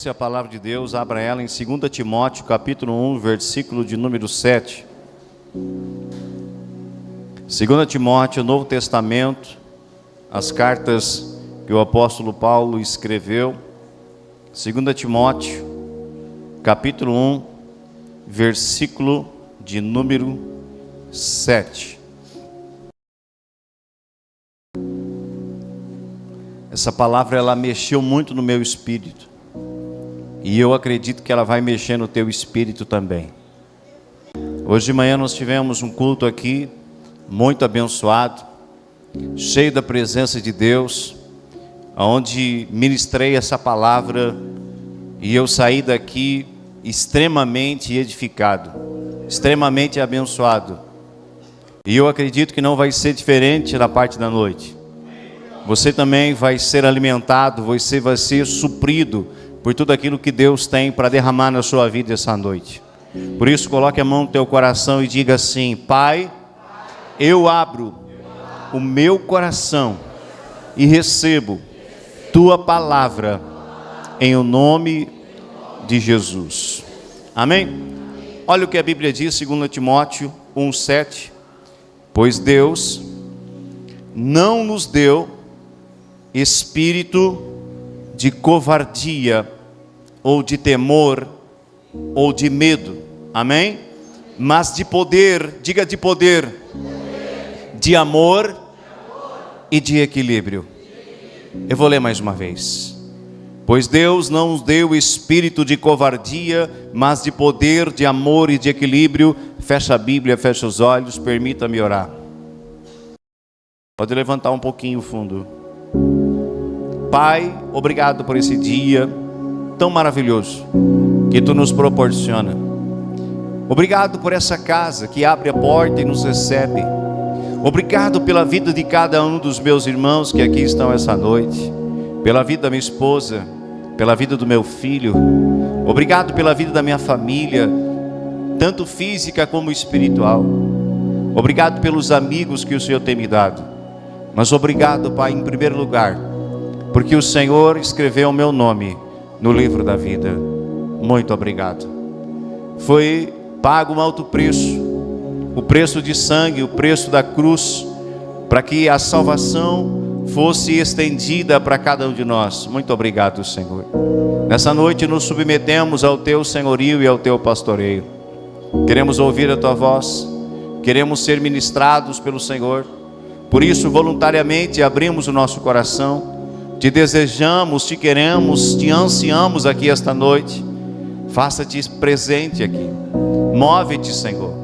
Se a palavra de Deus, abra ela em 2 Timóteo, capítulo 1, versículo de número 7. 2 Timóteo, Novo Testamento, as cartas que o apóstolo Paulo escreveu. 2 Timóteo, capítulo 1, versículo de número 7. Essa palavra, ela mexeu muito no meu espírito. E eu acredito que ela vai mexer no teu espírito também. Hoje de manhã nós tivemos um culto aqui, muito abençoado, cheio da presença de Deus, onde ministrei essa palavra e eu saí daqui extremamente edificado, extremamente abençoado. E eu acredito que não vai ser diferente na parte da noite. Você também vai ser alimentado, você vai ser suprido por tudo aquilo que Deus tem para derramar na sua vida essa noite. Por isso, coloque a mão no teu coração e diga assim: Pai, eu abro o meu coração e recebo tua palavra em o nome de Jesus. Amém? Olha o que a Bíblia diz, 2 Timóteo 1,7. Pois Deus não nos deu espírito de covardia, ou de temor, ou de medo, amém? Mas de poder, diga de poder, de amor e de equilíbrio. Eu vou ler mais uma vez. Pois Deus não nos deu espírito de covardia, mas de poder, de amor e de equilíbrio. Fecha a Bíblia, fecha os olhos, permita-me orar. Pode levantar um pouquinho o fundo. Pai, obrigado por esse dia tão maravilhoso que Tu nos proporciona. Obrigado por essa casa que abre a porta e nos recebe. Obrigado pela vida de cada um dos meus irmãos que aqui estão essa noite. Pela vida da minha esposa, pela vida do meu filho. Obrigado pela vida da minha família, tanto física como espiritual. Obrigado pelos amigos que o Senhor tem me dado. Mas obrigado, Pai, em primeiro lugar, porque o Senhor escreveu o meu nome no livro da vida. Muito obrigado. Foi pago um alto preço, o preço de sangue, o preço da cruz, para que a salvação fosse estendida para cada um de nós. Muito obrigado, Senhor. Nessa noite nos submetemos ao Teu senhorio e ao Teu pastoreio. Queremos ouvir a Tua voz, queremos ser ministrados pelo Senhor. Por isso, voluntariamente abrimos o nosso coração. Te desejamos, te queremos, te ansiamos aqui esta noite. Faça-te presente aqui. Move-te, Senhor.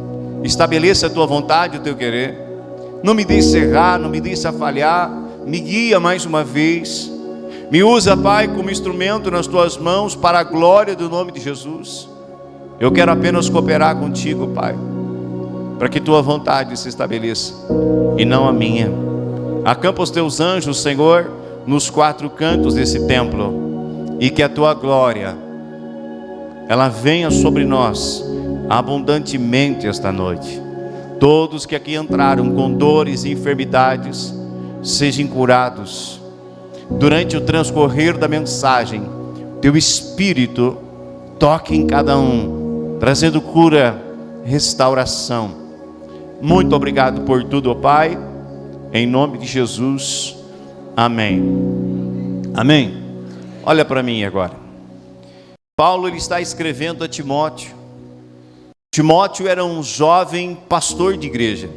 Estabeleça a tua vontade, o teu querer. Não me deixe errar, não me deixe falhar. Me guia mais uma vez. Me usa, Pai, como instrumento nas tuas mãos para a glória do nome de Jesus. Eu quero apenas cooperar contigo, Pai, para que tua vontade se estabeleça e não a minha. Acampa os teus anjos, Senhor, nos quatro cantos desse templo, e que a tua glória ela venha sobre nós abundantemente esta noite. Todos que aqui entraram com dores e enfermidades sejam curados. Durante o transcorrer da mensagem, teu Espírito toque em cada um, trazendo cura, restauração. Muito obrigado por tudo, ó Pai, em nome de Jesus. Amém. Amém. Olha para mim agora. Paulo, ele está escrevendo a Timóteo. Timóteo era um jovem pastor de igreja.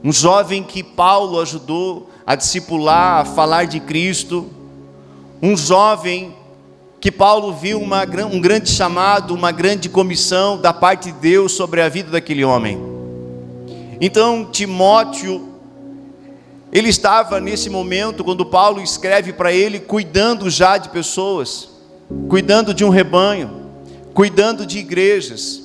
Um jovem que Paulo ajudou a discipular, a falar de Cristo. Um jovem que Paulo viu um grande chamado, uma grande comissão da parte de Deus sobre a vida daquele homem. Então, Timóteo, ele estava nesse momento, quando Paulo escreve para ele, cuidando já de pessoas, cuidando de um rebanho, cuidando de igrejas.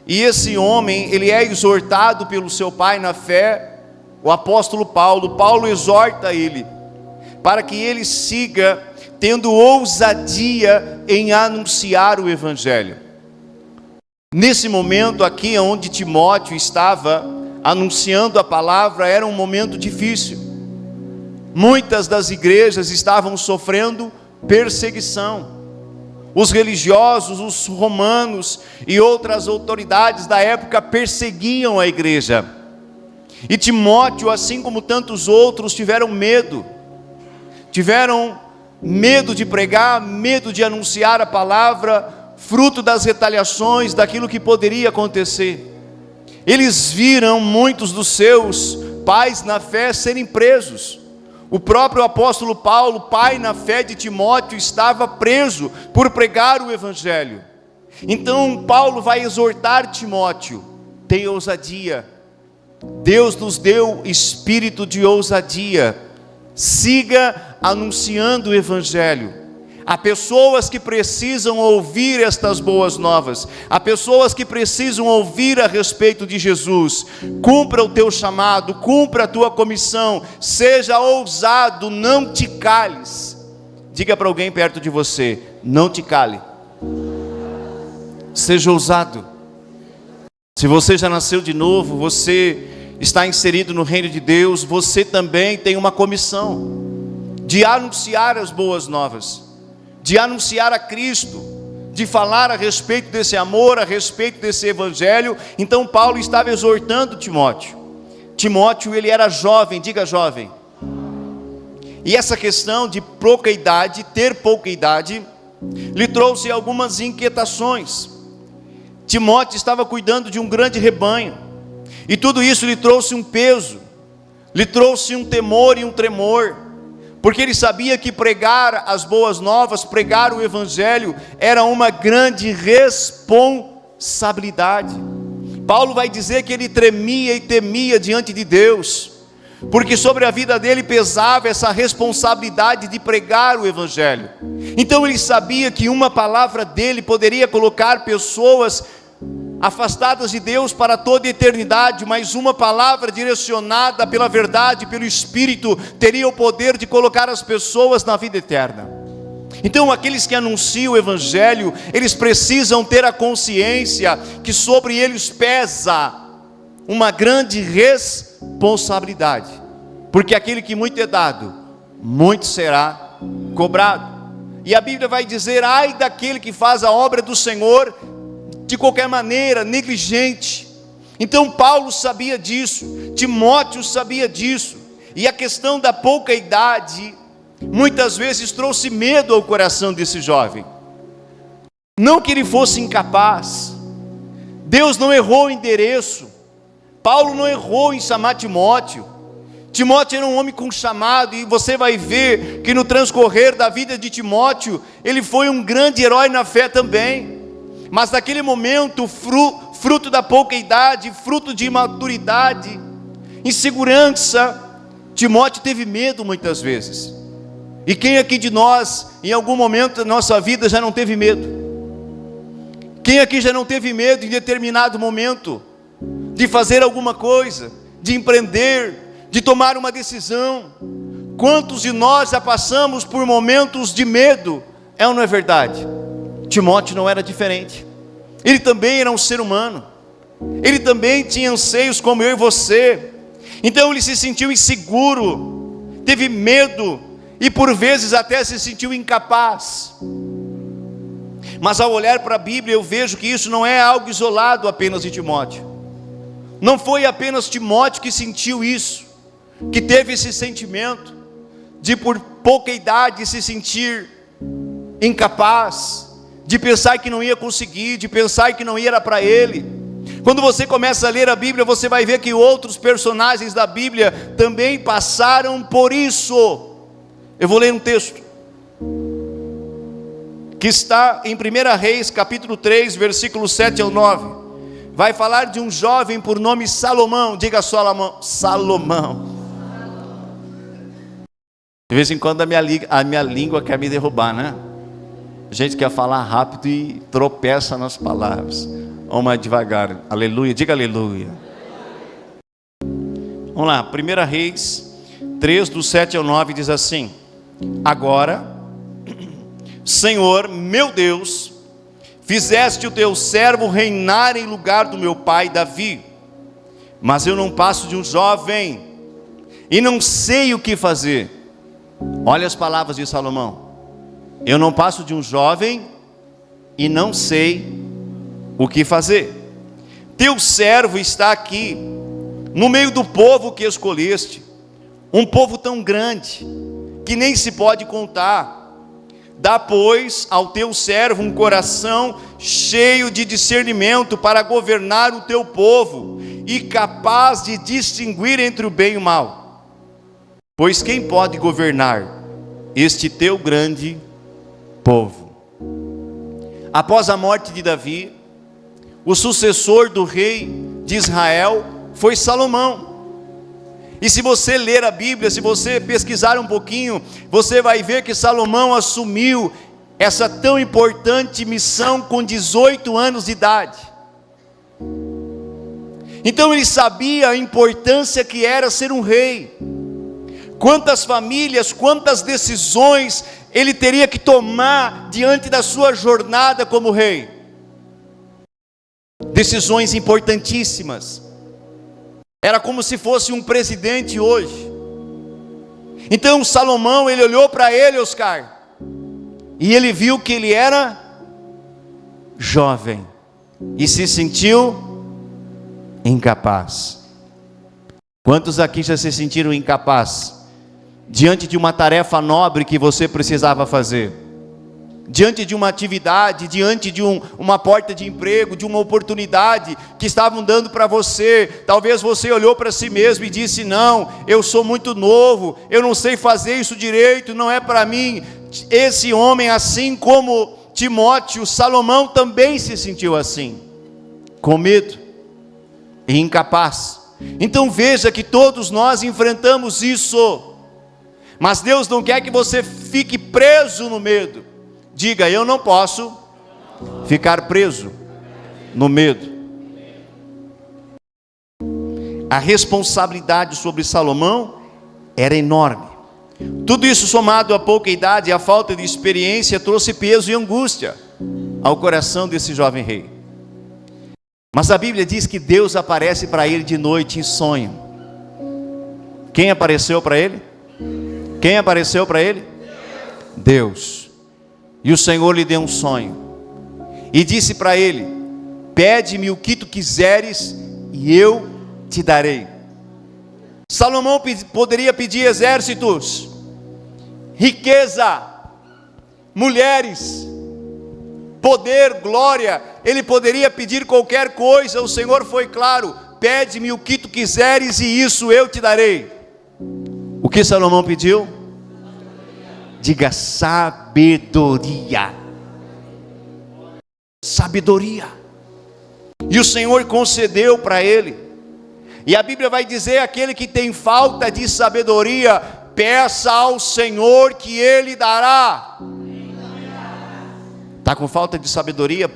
E esse homem, ele é exortado pelo seu pai na fé, o apóstolo Paulo. Paulo exorta ele, para que ele siga tendo ousadia em anunciar o evangelho. Nesse momento aqui, onde Timóteo estava anunciando a palavra, era um momento difícil. Muitas das igrejas estavam sofrendo perseguição. os religiosos, os romanos e outras autoridades da época perseguiam a igreja. E Timóteo, assim como tantos outros, tiveram medo de pregar, medo de anunciar a palavra, fruto das retaliações, daquilo que poderia acontecer. Eles viram muitos dos seus pais na fé serem presos. O próprio apóstolo Paulo, pai na fé de Timóteo, estava preso por pregar o evangelho. Então Paulo vai exortar Timóteo: tenha ousadia. Deus nos deu espírito de ousadia. Siga anunciando o evangelho. Há pessoas que precisam ouvir estas boas novas. Há pessoas que precisam ouvir a respeito de Jesus. Cumpra o teu chamado, cumpra a tua comissão. Seja ousado, não te cales. Diga para alguém perto de você: não te cale. Seja ousado. Se você já nasceu de novo, você está inserido no reino de Deus, você também tem uma comissão de anunciar as boas novas, de anunciar a Cristo, de falar a respeito desse amor, a respeito desse evangelho. Então Paulo estava exortando Timóteo. Timóteo, ele era jovem, diga jovem. E essa questão de pouca idade, ter pouca idade, lhe trouxe algumas inquietações. Timóteo estava cuidando de um grande rebanho, e tudo isso lhe trouxe um peso, lhe trouxe um temor e um tremor, porque ele sabia que pregar as boas novas, pregar o evangelho, era uma grande responsabilidade. Paulo vai dizer que ele tremia e temia diante de Deus, porque sobre a vida dele pesava essa responsabilidade de pregar o evangelho. Então ele sabia que uma palavra dele poderia colocar pessoas afastadas de Deus para toda a eternidade, mas uma palavra direcionada pela verdade, pelo Espírito, teria o poder de colocar as pessoas na vida eterna. Então aqueles que anunciam o evangelho, eles precisam ter a consciência que sobre eles pesa uma grande responsabilidade, porque aquele que muito é dado, muito será cobrado. E a Bíblia vai dizer: ai daquele que faz a obra do Senhor de qualquer maneira, negligente. Então Paulo sabia disso, Timóteo sabia disso, e a questão da pouca idade muitas vezes trouxe medo ao coração desse jovem. Não que ele fosse incapaz, Deus não errou o endereço, Paulo não errou em chamar Timóteo. Timóteo era um homem com chamado, e você vai ver que no transcorrer da vida de Timóteo, ele foi um grande herói na fé também. Mas naquele momento, fruto da pouca idade, fruto de imaturidade, insegurança, Timóteo teve medo muitas vezes. E quem aqui de nós, em algum momento da nossa vida, já não teve medo? Quem aqui já não teve medo em determinado momento de fazer alguma coisa, de empreender, de tomar uma decisão? Quantos de nós já passamos por momentos de medo? É ou não é verdade? Timóteo não era diferente. Ele também era um ser humano. Ele também tinha anseios como eu e você. Então ele se sentiu inseguro, teve medo e por vezes até se sentiu incapaz. Mas ao olhar para a Bíblia, eu vejo que isso não é algo isolado apenas de Timóteo. Não foi apenas Timóteo que sentiu isso, que teve esse sentimento de por pouca idade se sentir incapaz, de pensar que não ia conseguir, de pensar que não ia para ele. Quando você começa a ler a Bíblia, você vai ver que outros personagens da Bíblia também passaram por isso. Eu vou ler um texto que está em 1 Reis, capítulo 3, versículos 7 ao 9. Vai falar de um jovem por nome Salomão. Diga Salomão. De vez em quando a minha língua quer me derrubar, né? A gente quer falar rápido e tropeça nas palavras. Vamos mais devagar. Aleluia, diga aleluia. Vamos lá, 1 Reis 3, do 7 ao 9 diz assim: agora, Senhor, meu Deus, fizeste o teu servo reinar em lugar do meu pai Davi, mas eu não passo de um jovem, e não sei o que fazer. Olha as palavras de Salomão: eu não passo de um jovem, e não sei o que fazer. Teu servo está aqui, no meio do povo que escolheste, um povo tão grande, que nem se pode contar. Dá, pois, ao teu servo um coração cheio de discernimento para governar o teu povo, e capaz de distinguir entre o bem e o mal. Pois quem pode governar este teu grande povo? Após a morte de Davi, o sucessor do rei de Israel foi Salomão. E se você ler a Bíblia, se você pesquisar um pouquinho, você vai ver que Salomão assumiu essa tão importante missão com 18 anos de idade. Então ele sabia a importância que era ser um rei. Quantas famílias, quantas decisões ele teria que tomar diante da sua jornada como rei. Decisões importantíssimas. Era como se fosse um presidente hoje. Então Salomão, ele olhou para ele, Oscar, e ele viu que ele era jovem e se sentiu incapaz. Quantos aqui já se sentiram incapazes diante de uma tarefa nobre que você precisava fazer? Diante de uma atividade, diante de uma porta de emprego, de uma oportunidade que estavam dando para você. Talvez você olhou para si mesmo e disse: não, eu sou muito novo, eu não sei fazer isso direito, não é para mim. Esse homem, assim como Timóteo, Salomão também se sentiu assim, com medo e incapaz. Então veja que todos nós enfrentamos isso, mas Deus não quer que você fique preso no medo. Diga: eu não posso ficar preso no medo. A responsabilidade sobre Salomão era enorme. Tudo isso somado à pouca idade e à falta de experiência trouxe peso e angústia ao coração desse jovem rei. Mas a Bíblia diz que Deus aparece para ele de noite em sonho. Quem apareceu para ele? Quem apareceu para ele? Deus. E o Senhor lhe deu um sonho e disse para ele: pede-me o que tu quiseres e eu te darei. Salomão poderia pedir exércitos, riqueza, mulheres, poder, glória. Ele poderia pedir qualquer coisa. O Senhor foi claro: pede-me o que tu quiseres e isso eu te darei. O que Salomão pediu? Diga: sabedoria. Sabedoria. E o Senhor concedeu para ele. E a Bíblia vai dizer: aquele que tem falta de sabedoria, peça ao Senhor que Ele dará. Está com falta de sabedoria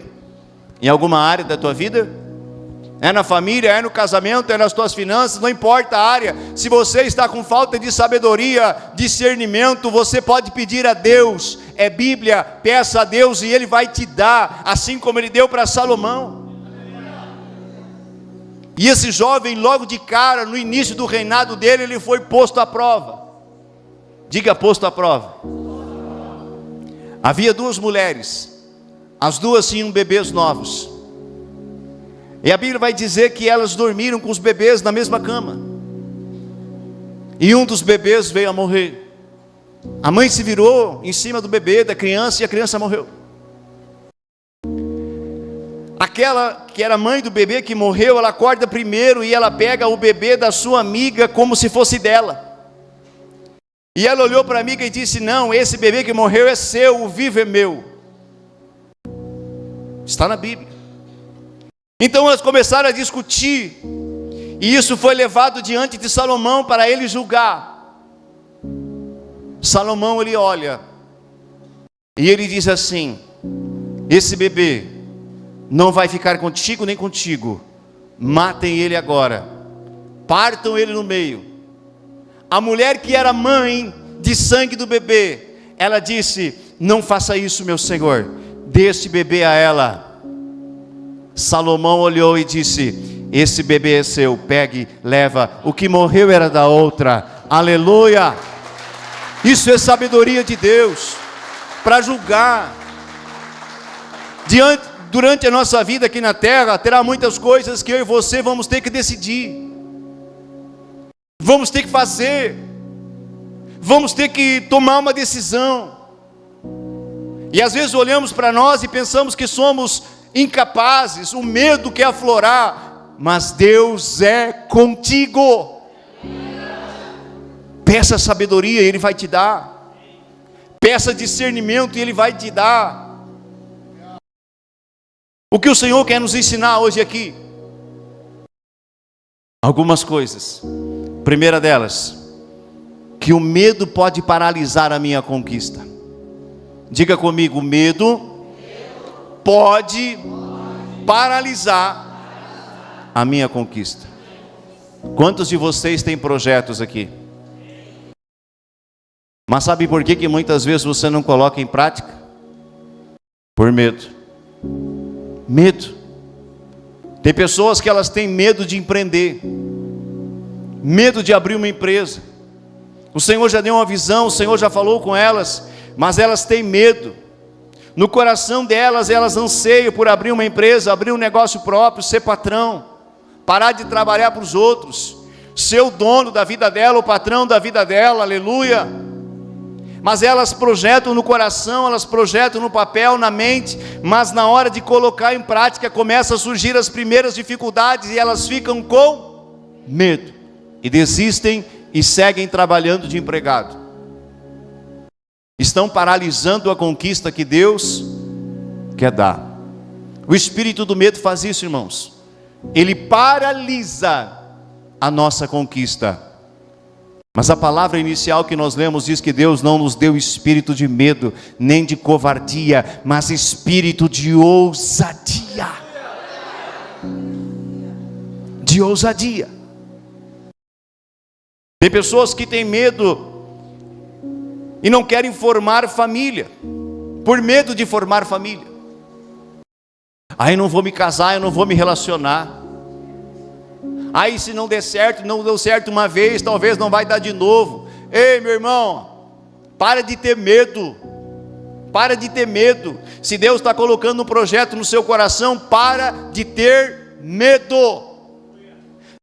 em alguma área da tua vida? É na família, é no casamento, é nas tuas finanças, não importa a área. Se você está com falta de sabedoria, discernimento, você pode pedir a Deus. É Bíblia, peça a Deus e Ele vai te dar, assim como Ele deu para Salomão. E esse jovem, logo de cara, no início do reinado dele, ele foi posto à prova. Diga: posto à prova. Havia duas mulheres, as duas tinham bebês novos. E a Bíblia vai dizer que elas dormiram com os bebês na mesma cama. E um dos bebês veio a morrer. A mãe se virou em cima do bebê, da criança, e a criança morreu. Aquela que era mãe do bebê que morreu, ela acorda primeiro e ela pega o bebê da sua amiga como se fosse dela. E ela olhou para a amiga e disse: não, esse bebê que morreu é seu, o vivo é meu. Está na Bíblia. Então elas começaram a discutir, e isso foi levado diante de Salomão para ele julgar. Salomão, ele olha e ele diz assim: esse bebê não vai ficar contigo nem contigo, matem ele agora, partam ele no meio. A mulher que era mãe de sangue do bebê, ela disse: não faça isso, meu senhor, dê este bebê a ela. Salomão olhou e disse: esse bebê é seu, pegue, leva, o que morreu era da outra. Aleluia. Isso é sabedoria de Deus para julgar. Durante a nossa vida aqui na terra, terá muitas coisas que eu e você vamos ter que decidir, vamos ter que fazer, vamos ter que tomar uma decisão. E às vezes olhamos para nós e pensamos que somos incapazes, o medo quer aflorar, mas Deus é contigo. Peça sabedoria e Ele vai te dar, peça discernimento e Ele vai te dar. O que o Senhor quer nos ensinar hoje aqui? Algumas coisas. Primeira delas, que o medo pode paralisar a minha conquista. Diga comigo, o medo pode paralisar a minha conquista. Quantos de vocês têm projetos aqui? Mas sabe por que muitas vezes você não coloca em prática? Por medo. Medo. Tem pessoas que elas têm medo de empreender, medo de abrir uma empresa. O Senhor já deu uma visão, o Senhor já falou com elas, mas elas têm medo. No coração delas, elas anseiam por abrir uma empresa, abrir um negócio próprio, ser patrão, parar de trabalhar para os outros, ser o dono da vida dela, o patrão da vida dela, aleluia. Mas elas projetam no coração, elas projetam no papel, na mente, mas na hora de colocar em prática, começam a surgir as primeiras dificuldades e elas ficam com medo, e desistem e seguem trabalhando de empregado. Estão paralisando a conquista que Deus quer dar. O espírito do medo faz isso, irmãos. Ele paralisa a nossa conquista. Mas a palavra inicial que nós lemos diz que Deus não nos deu espírito de medo, nem de covardia, mas espírito de ousadia. De ousadia. Tem pessoas que têm medo e não querem formar família, por medo de formar família. Aí não vou me casar, eu não vou me relacionar. Aí se não der certo, não deu certo uma vez, talvez não vai dar de novo. Ei, meu irmão, para de ter medo. Para de ter medo. Se Deus está colocando um projeto no seu coração, para de ter medo.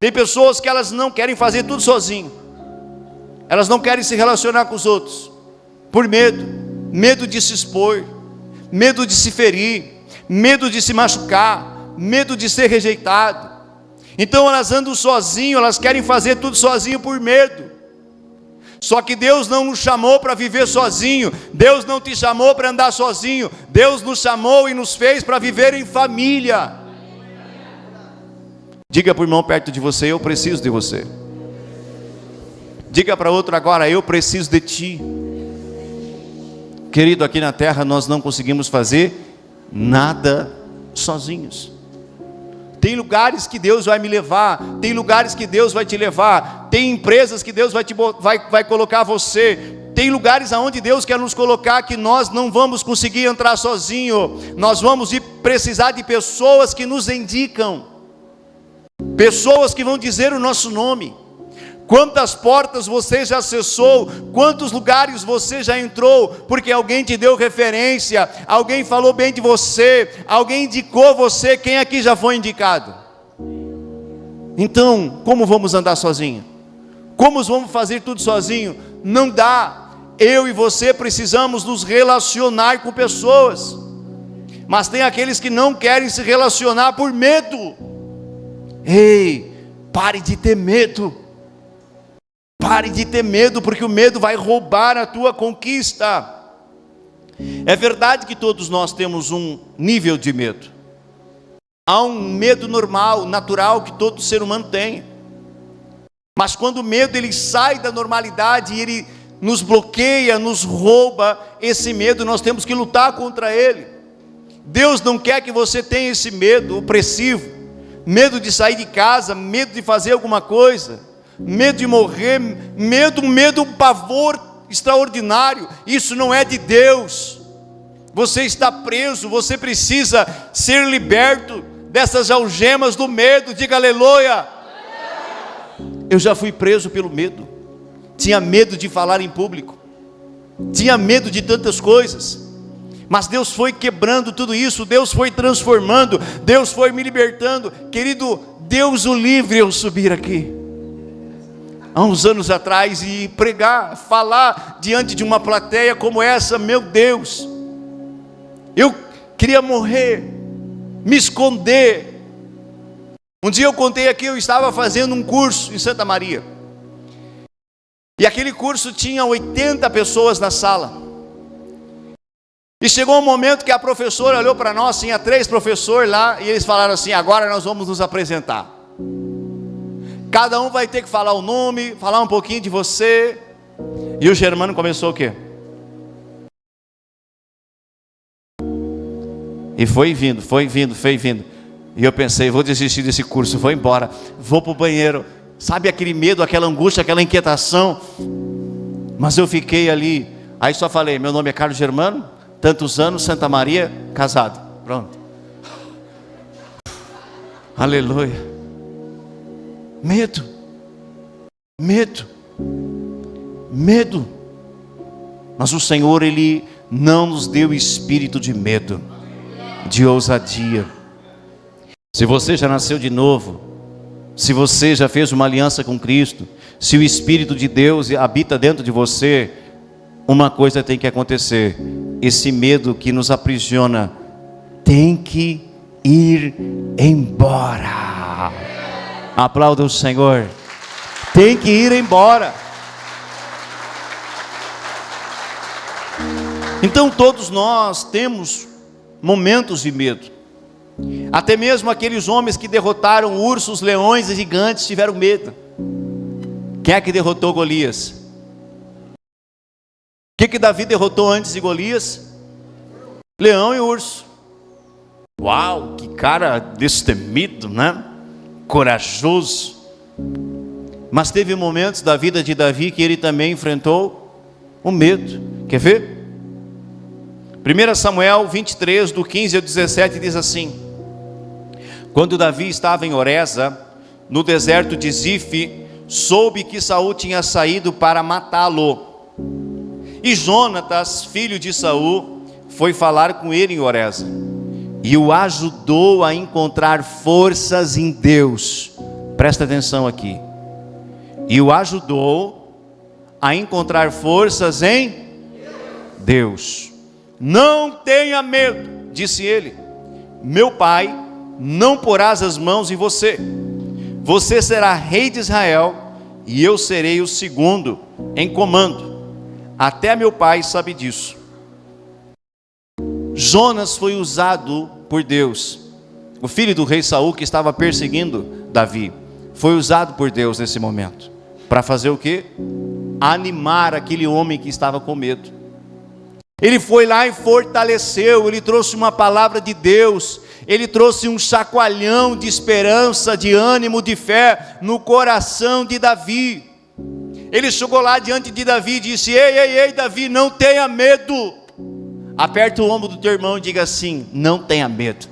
Tem pessoas que elas não querem fazer tudo sozinho. Elas não querem se relacionar com os outros, por medo. Medo de se expor, medo de se ferir, medo de se machucar, medo de ser rejeitado. Então elas andam sozinhas, elas querem fazer tudo sozinho por medo. Só que Deus não nos chamou para viver sozinho, Deus não te chamou para andar sozinho, Deus nos chamou e nos fez para viver em família. Diga para o irmão perto de você, eu preciso de você. Diga para outro agora, eu preciso de ti. Querido, aqui na terra nós não conseguimos fazer nada sozinhos. Tem lugares que Deus vai me levar, tem lugares que Deus vai te levar, tem empresas que Deus vai colocar você, tem lugares aonde Deus quer nos colocar que nós não vamos conseguir entrar sozinho, nós vamos precisar de pessoas que nos indicam, pessoas que vão dizer o nosso nome. Quantas portas você já acessou, quantos lugares você já entrou, porque alguém te deu referência, alguém falou bem de você, alguém indicou você. Quem aqui já foi indicado? Então, como vamos andar sozinho? Como vamos fazer tudo sozinho? Não dá. Eu e você precisamos nos relacionar com pessoas, mas tem aqueles que não querem se relacionar por medo. Ei, pare de ter medo. Pare de ter medo, porque o medo vai roubar a tua conquista. É verdade que todos nós temos um nível de medo. Há um medo normal, natural, que todo ser humano tem. Mas quando o medo ele sai da normalidade e ele nos bloqueia, nos rouba, esse medo nós temos que lutar contra ele. Deus não quer que você tenha esse medo opressivo, medo de sair de casa, medo de fazer alguma coisa, medo de morrer, medo, um pavor extraordinário. Isso não é de Deus. Você está preso, você precisa ser liberto dessas algemas do medo. Diga aleluia. Eu já fui preso pelo medo. Tinha medo de falar em público, tinha medo de tantas coisas, Mas Deus foi quebrando tudo isso, Deus foi transformando, Deus foi me libertando. Querido, Deus o livre eu subir aqui há uns anos atrás e pregar, falar diante de uma plateia como essa. Meu Deus, eu queria morrer, me esconder. Um dia eu contei aqui, eu estava fazendo um curso em Santa Maria, e aquele curso tinha 80 pessoas na sala, e chegou um momento que a professora olhou para nós, tinha 3 professores lá, e eles falaram assim: agora nós vamos nos apresentar. Cada um vai ter que falar o nome, falar um pouquinho de você. E o Germano começou o quê? E foi vindo. E eu pensei: vou desistir desse curso, vou embora, vou para o banheiro. Sabe aquele medo, aquela angústia, aquela inquietação? Mas eu fiquei ali. Aí só falei: meu nome é Carlos Germano, tantos anos, Santa Maria, casado. Pronto. Aleluia. Medo. Mas o Senhor, Ele não nos deu espírito de medo, de ousadia. Se você já nasceu de novo, se você já fez uma aliança com Cristo, se o Espírito de Deus habita dentro de você, uma coisa tem que acontecer: esse medo que nos aprisiona tem que ir embora. Aplauda o Senhor. Tem que ir embora. Então todos nós temos momentos de medo. Até mesmo aqueles homens que derrotaram ursos, leões e gigantes tiveram medo. Quem é que derrotou Golias? O que Davi derrotou antes de Golias? Leão e urso. Uau, que cara destemido, né? Corajoso. Mas teve momentos da vida de Davi que ele também enfrentou o medo. Quer ver? 1 Samuel 23, do 15 ao 17 diz assim: quando Davi estava em Oreza, no deserto de Zife, soube que Saul tinha saído para matá-lo. E Jonatas, filho de Saul, foi falar com ele em Oreza, e o ajudou a encontrar forças em Deus. Presta atenção aqui. E o ajudou a encontrar forças em Deus. Não tenha medo, disse ele. Meu pai não porás as mãos em você. Você será rei de Israel, e eu serei o segundo em comando. Até meu pai sabe disso. Jonas foi usado por Deus. O filho do rei Saul, que estava perseguindo Davi, foi usado por Deus nesse momento. Para fazer o quê? Animar aquele homem que estava com medo. Ele foi lá e fortaleceu. Ele trouxe uma palavra de Deus. Ele trouxe um chacoalhão de esperança, de ânimo, de fé no coração de Davi. Ele chegou lá diante de Davi e disse: ei, Davi, não tenha medo. Aperta o ombro do teu irmão e diga assim: não tenha medo.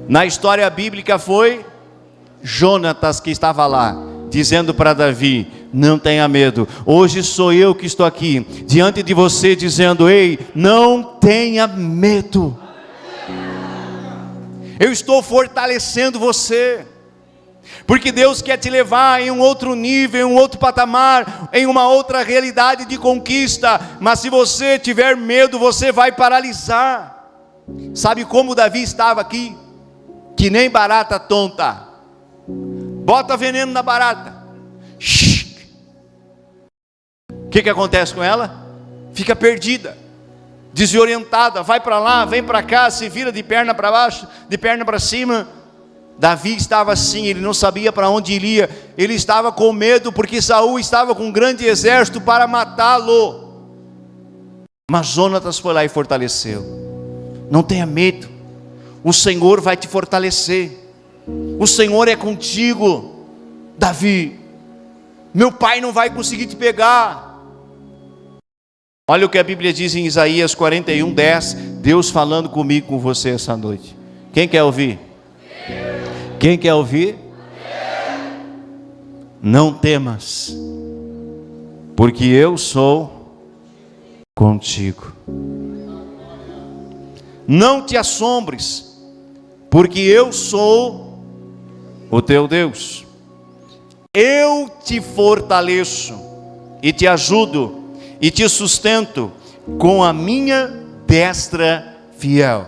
Na história bíblica foi Jonatas que estava lá, dizendo para Davi: não tenha medo. Hoje sou eu que estou aqui diante de você dizendo: ei, não tenha medo. Eu estou fortalecendo você, porque Deus quer te levar em um outro nível, em um outro patamar, em uma outra realidade de conquista. Mas se você tiver medo, você vai paralisar. Sabe como Davi estava aqui? Que nem barata tonta. Bota veneno na barata. O que acontece com ela? Fica perdida, desorientada, vai para lá, vem para cá, se vira de perna para baixo, de perna para cima. Davi estava assim, ele não sabia para onde iria. Ele estava com medo, porque Saul estava com um grande exército para matá-lo. Mas Jonatas foi lá e fortaleceu. Não tenha medo, o Senhor vai te fortalecer. O Senhor é contigo. Davi, meu pai não vai conseguir te pegar. Olha o que a Bíblia diz em Isaías 41:10. Deus falando comigo, com você essa noite. Quem quer ouvir? Quem quer ouvir? Não temas, porque eu sou contigo. Não te assombres, porque eu sou o teu Deus. Eu te fortaleço e te ajudo e te sustento com a minha destra fiel.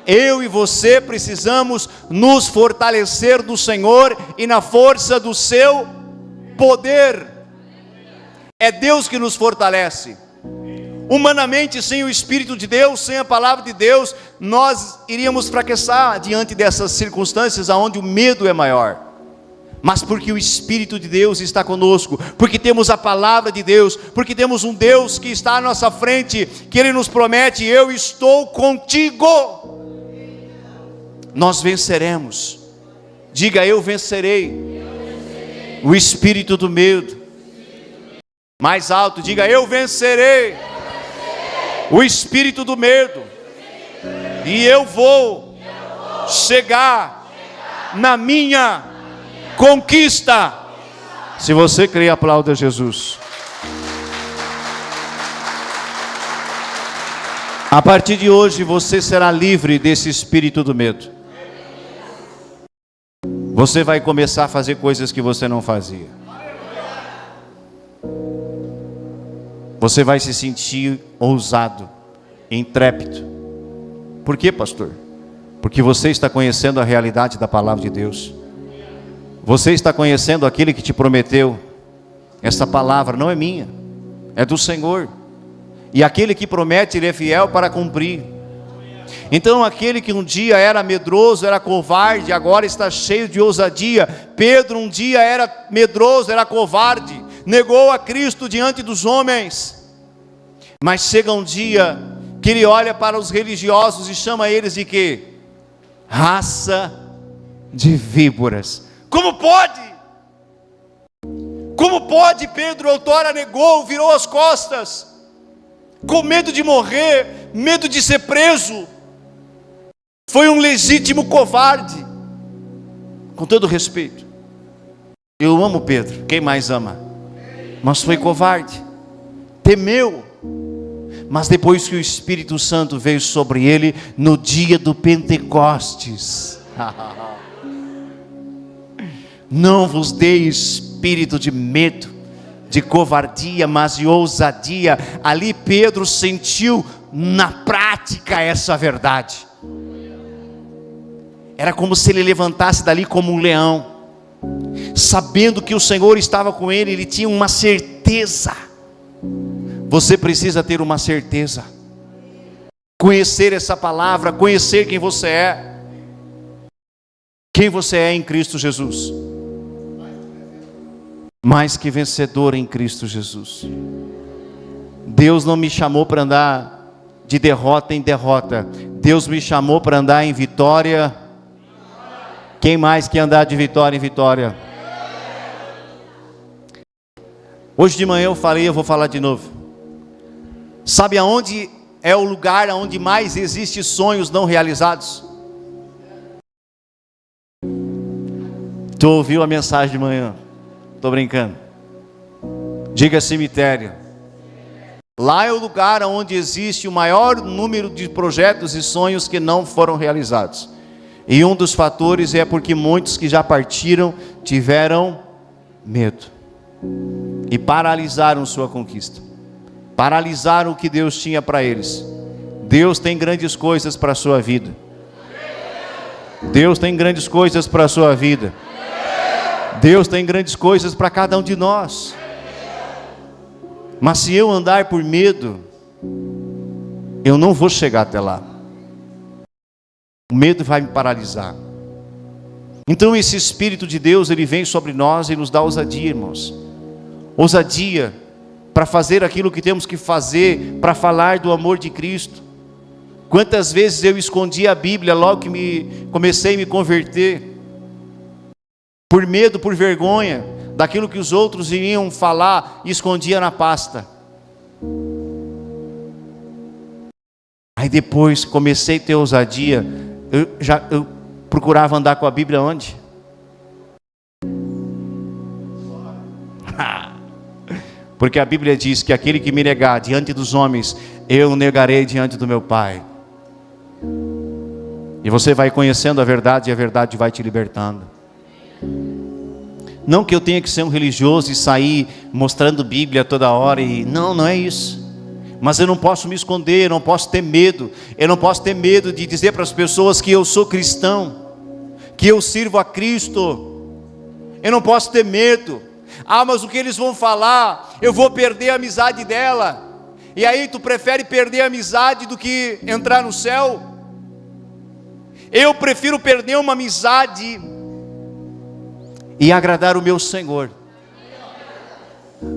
Eu e você precisamos nos fortalecer no Senhor e na força do seu poder. É Deus que nos fortalece. Humanamente, sem o Espírito de Deus, sem a palavra de Deus, nós iríamos fracassar diante dessas circunstâncias onde o medo é maior. Mas porque o Espírito de Deus está conosco, porque temos a palavra de Deus, porque temos um Deus que está à nossa frente, que Ele nos promete: eu estou contigo, nós venceremos. Diga: eu vencerei o espírito do medo. Mais alto, diga: eu vencerei o espírito do medo, e eu vou chegar na minha conquista. Se você crê, aplauda Jesus. A partir de hoje você será livre desse espírito do medo. Você vai começar a fazer coisas que você não fazia. Você vai se sentir ousado, intrépido. Por quê, pastor? Porque você está conhecendo a realidade da palavra de Deus. Você está conhecendo aquele que te prometeu. Essa palavra não é minha, é do Senhor. E aquele que promete, Ele é fiel para cumprir. Então aquele que um dia era medroso, era covarde, agora está cheio de ousadia. Pedro um dia era medroso, era covarde, negou a Cristo diante dos homens. Mas chega um dia que ele olha para os religiosos e chama eles de quê? Raça de víboras. Como pode? Como pode? Pedro outrora negou, virou as costas, com medo de morrer, medo de ser preso. Foi um legítimo covarde. Com todo respeito, eu amo Pedro, quem mais ama? Mas foi covarde, temeu. Mas depois que o Espírito Santo veio sobre ele, no dia do Pentecostes, não vos dei espírito de medo, de covardia, mas de ousadia. Ali Pedro sentiu na prática essa verdade. Era como se ele levantasse dali como um leão, sabendo que o Senhor estava com ele. Ele tinha uma certeza. Você precisa ter uma certeza, conhecer essa palavra, conhecer quem você é. Quem você é em Cristo Jesus? Mais que vencedor em Cristo Jesus. Deus não me chamou para andar de derrota em derrota. Deus me chamou para andar em vitória. Quem mais quer andar de vitória em vitória? Hoje de manhã eu falei, eu vou falar de novo. Sabe aonde é o lugar onde mais existe sonhos não realizados? Tu ouviu a mensagem de manhã? Estou brincando. Diga cemitério. Lá é o lugar onde existe o maior número de projetos e sonhos que não foram realizados. E um dos fatores é porque muitos que já partiram tiveram medo e paralisaram sua conquista, paralisaram o que Deus tinha para eles. Deus tem grandes coisas para a sua vida. Deus tem grandes coisas para a sua vida. Deus tem grandes coisas para cada um de nós. Mas se eu andar por medo, eu não vou chegar até lá. O medo vai me paralisar. Então esse Espírito de Deus, ele vem sobre nós e nos dá ousadia, irmãos. Ousadia para fazer aquilo que temos que fazer, para falar do amor de Cristo. Quantas vezes eu escondi a Bíblia logo que comecei a me converter, por medo, por vergonha daquilo que os outros iriam falar, e escondia na pasta. Aí depois comecei a ter ousadia. Eu procurava andar com a Bíblia onde? Porque a Bíblia diz que aquele que me negar diante dos homens, eu negarei diante do meu Pai. E você vai conhecendo a verdade, e a verdade vai te libertando. Não que eu tenha que ser um religioso e sair mostrando Bíblia toda hora, não é isso. Mas eu não posso me esconder, eu não posso ter medo. Eu não posso ter medo de dizer para as pessoas que eu sou cristão, que eu sirvo a Cristo. Eu não posso ter medo. Mas o que eles vão falar? Eu vou perder a amizade dela. E aí tu prefere perder a amizade do que entrar no céu? Eu prefiro perder uma amizade e agradar o meu Senhor,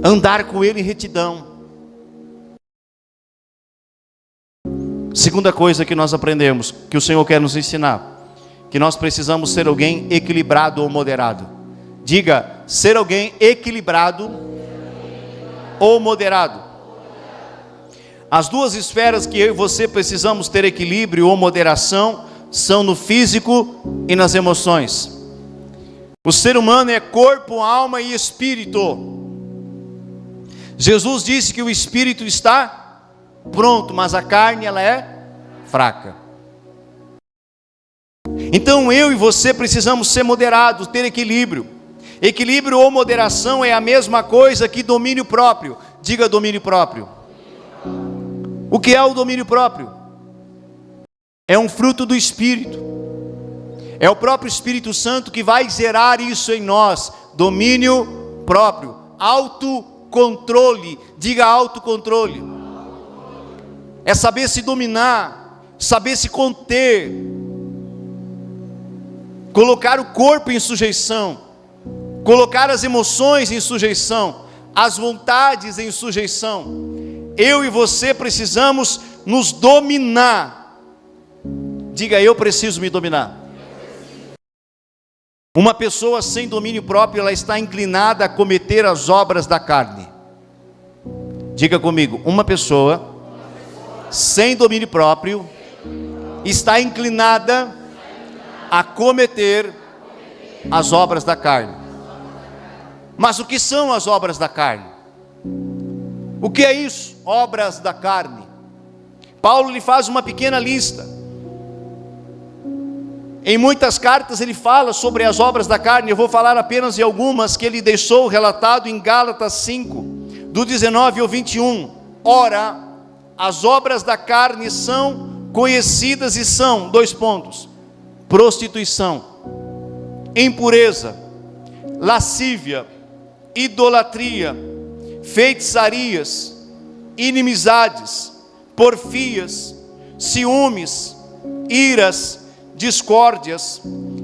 andar com Ele em retidão. Segunda coisa que nós aprendemos, que o Senhor quer nos ensinar, que nós precisamos ser alguém equilibrado ou moderado. Diga, ser alguém equilibrado ou moderado. As duas esferas que eu e você precisamos ter equilíbrio ou moderação são no físico e nas emoções. O ser humano é corpo, alma e espírito. Jesus disse que o espírito está pronto, mas a carne ela é fraca. Então eu e você precisamos ser moderados, ter equilíbrio. Equilíbrio ou moderação é a mesma coisa que domínio próprio. Diga domínio próprio. O que é o domínio próprio? É um fruto do Espírito. É o próprio Espírito Santo que vai gerar isso em nós. Domínio próprio. Autocontrole. Diga autocontrole. É saber se dominar, saber se conter, colocar o corpo em sujeição, colocar as emoções em sujeição, as vontades em sujeição. Eu e você precisamos nos dominar. Diga, eu preciso me dominar. Uma pessoa sem domínio próprio, ela está inclinada a cometer as obras da carne. Diga comigo, uma pessoa sem domínio próprio está inclinada a cometer as obras da carne. Mas o que são as obras da carne? O que é isso? Obras da carne. Paulo lhe faz uma pequena lista. Em muitas cartas ele fala sobre as obras da carne. Eu vou falar apenas de algumas que ele deixou relatado em Gálatas 5, do 19 ao 21. Ora, as obras da carne são conhecidas e são, 2 pontos: prostituição, impureza, lascívia, idolatria, feitiçarias, inimizades, porfias, ciúmes, iras, discórdias,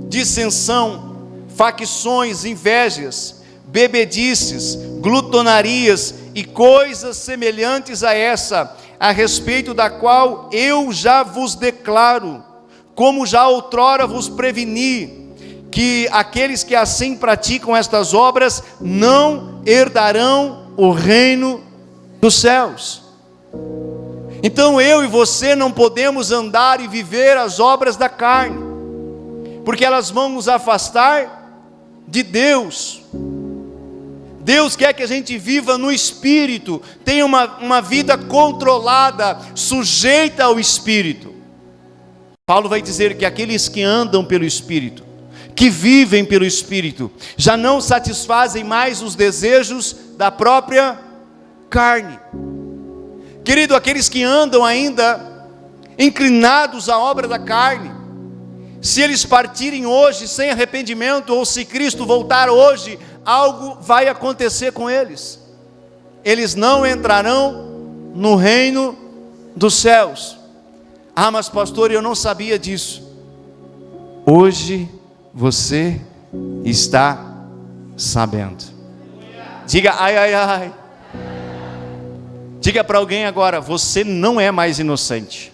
dissensão, facções, invejas, bebedices, glutonarias e coisas semelhantes a essa, a respeito da qual eu já vos declaro, como já outrora vos preveni, que aqueles que assim praticam estas obras não herdarão o reino dos céus. Então eu e você não podemos andar e viver as obras da carne, porque elas vão nos afastar de Deus. Deus quer que a gente viva no Espírito, tenha uma vida controlada, sujeita ao Espírito. Paulo vai dizer que aqueles que andam pelo Espírito, que vivem pelo Espírito, já não satisfazem mais os desejos da própria carne. Querido, aqueles que andam ainda inclinados à obra da carne, se eles partirem hoje sem arrependimento, ou se Cristo voltar hoje, algo vai acontecer com eles. Eles não entrarão no reino dos céus. Mas pastor, eu não sabia disso. Hoje você está sabendo. Diga ai, ai, ai. Diga para alguém agora, você não é mais inocente.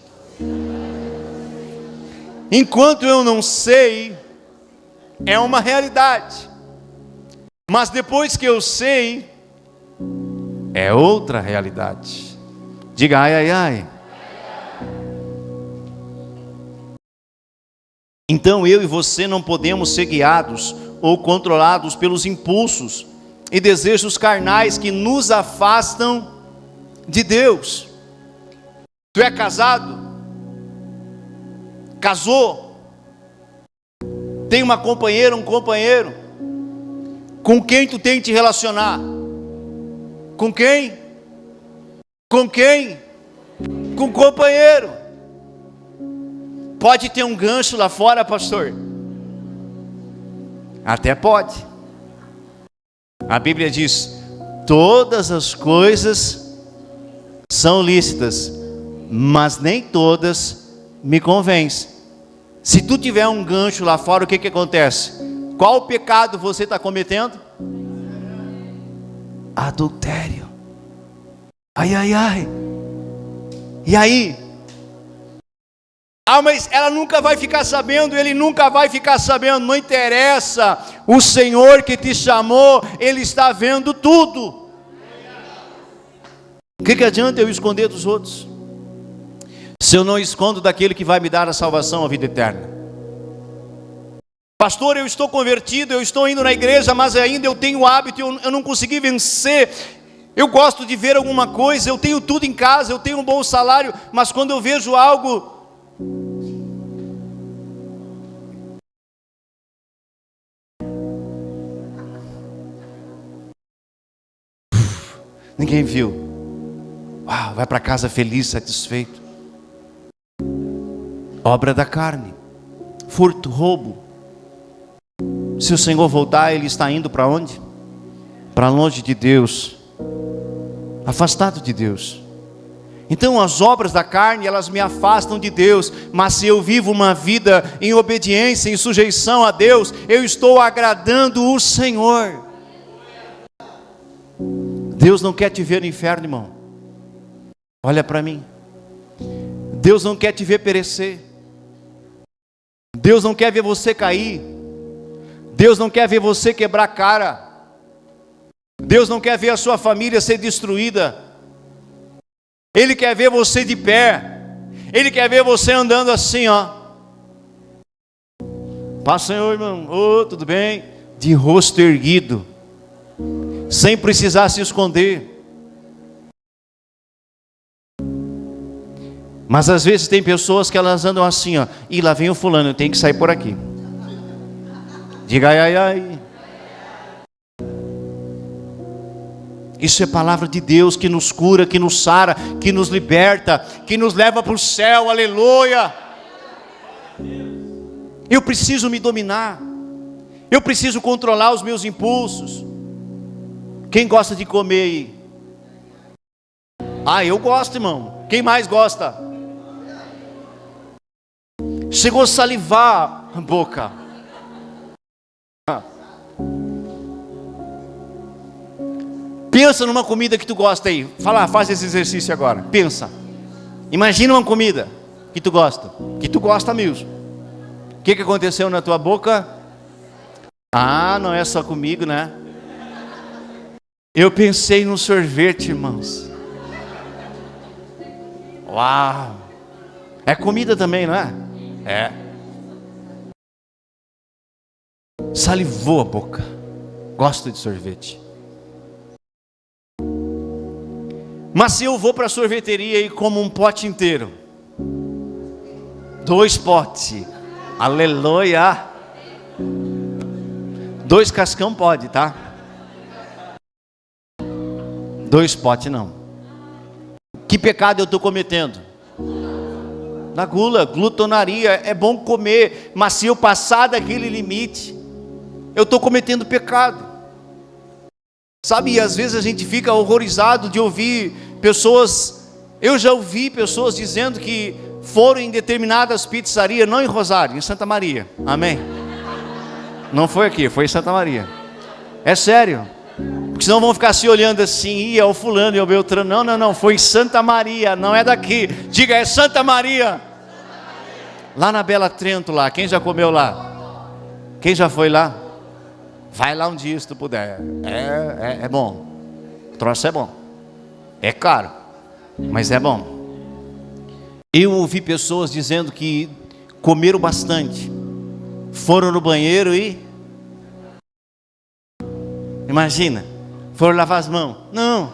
Enquanto eu não sei, é uma realidade. Mas depois que eu sei, é outra realidade. Diga ai, ai, ai. Então eu e você não podemos ser guiados ou controlados pelos impulsos e desejos carnais que nos afastam de Deus. Tu é casado? Casou? Tem uma companheira, um companheiro? Com quem tu tem que te relacionar? Com quem? Com quem? Com o companheiro. Pode ter um gancho lá fora, pastor? Até pode. A Bíblia diz: todas as coisas são lícitas, mas nem todas me convencem. Se tu tiver um gancho lá fora, o que acontece? Qual pecado você está cometendo? Adultério. Ai, ai, ai. E aí? Ah, mas ela nunca vai ficar sabendo, ele nunca vai ficar sabendo. Não interessa. O Senhor que te chamou, Ele está vendo tudo. O que adianta eu esconder dos outros, se eu não escondo daquele que vai me dar a salvação, a vida eterna? Pastor, eu estou convertido, eu estou indo na igreja, mas ainda eu tenho o hábito, eu não consegui vencer. Eu gosto de ver alguma coisa, eu tenho tudo em casa, eu tenho um bom salário, mas quando eu vejo algo, ninguém viu. Uau, vai para casa feliz, satisfeito. Obra da carne, furto, roubo. Se o Senhor voltar, Ele está indo para onde? Para longe de Deus, afastado de Deus. Então as obras da carne, elas me afastam de Deus. Mas se eu vivo uma vida em obediência, em sujeição a Deus, eu estou agradando o Senhor. Deus não quer te ver no inferno, irmão. Olha para mim. Deus não quer te ver perecer. Deus não quer ver você cair. Deus não quer ver você quebrar a cara. Deus não quer ver a sua família ser destruída. Ele quer ver você de pé. Ele quer ver você andando assim, ó. Paz, Senhor, irmão. Oh, tudo bem? De rosto erguido, sem precisar se esconder. Mas às vezes tem pessoas que elas andam assim, ó. E lá vem o fulano, eu tenho que sair por aqui. Diga ai, ai, ai. Isso é palavra de Deus que nos cura, que nos sara, que nos liberta, que nos leva para o céu, aleluia. Eu preciso me dominar. Eu preciso controlar os meus impulsos. Quem gosta de comer aí? Ah, eu gosto, irmão. Quem mais gosta? Chegou a salivar a boca. Pensa numa comida que tu gosta aí. Faz esse exercício agora. Pensa. Imagina uma comida que tu gosta. Que tu gosta mesmo. O que aconteceu na tua boca? Ah, não é só comigo, né? Eu pensei no sorvete, irmãos. Uau! É comida também, não é? É. Salivou a boca. Gosto de sorvete. Mas se eu vou para a sorveteria e como um pote inteiro, 2 potes, aleluia, 2 cascão pode, tá? 2 potes não. Que pecado eu estou cometendo? Na gula, glutonaria. É bom comer, mas se eu passar daquele limite, eu estou cometendo pecado. Sabe, e às vezes a gente fica horrorizado de ouvir pessoas. Eu já ouvi pessoas dizendo que foram em determinadas pizzarias, não em Rosário, em Santa Maria. Amém? Não foi aqui, foi em Santa Maria. É sério. Porque senão vão ficar se olhando assim, é o fulano e o Beltrano. Não, foi em Santa Maria, não é daqui. Diga, é Santa Maria. Lá na Bela Trento lá, quem já comeu lá? Quem já foi lá? Vai lá um dia se tu puder. É bom. O troço é bom. É caro, mas é bom. Eu ouvi pessoas dizendo que comeram bastante, foram no banheiro e... Imagina, foram lavar as mãos. Não.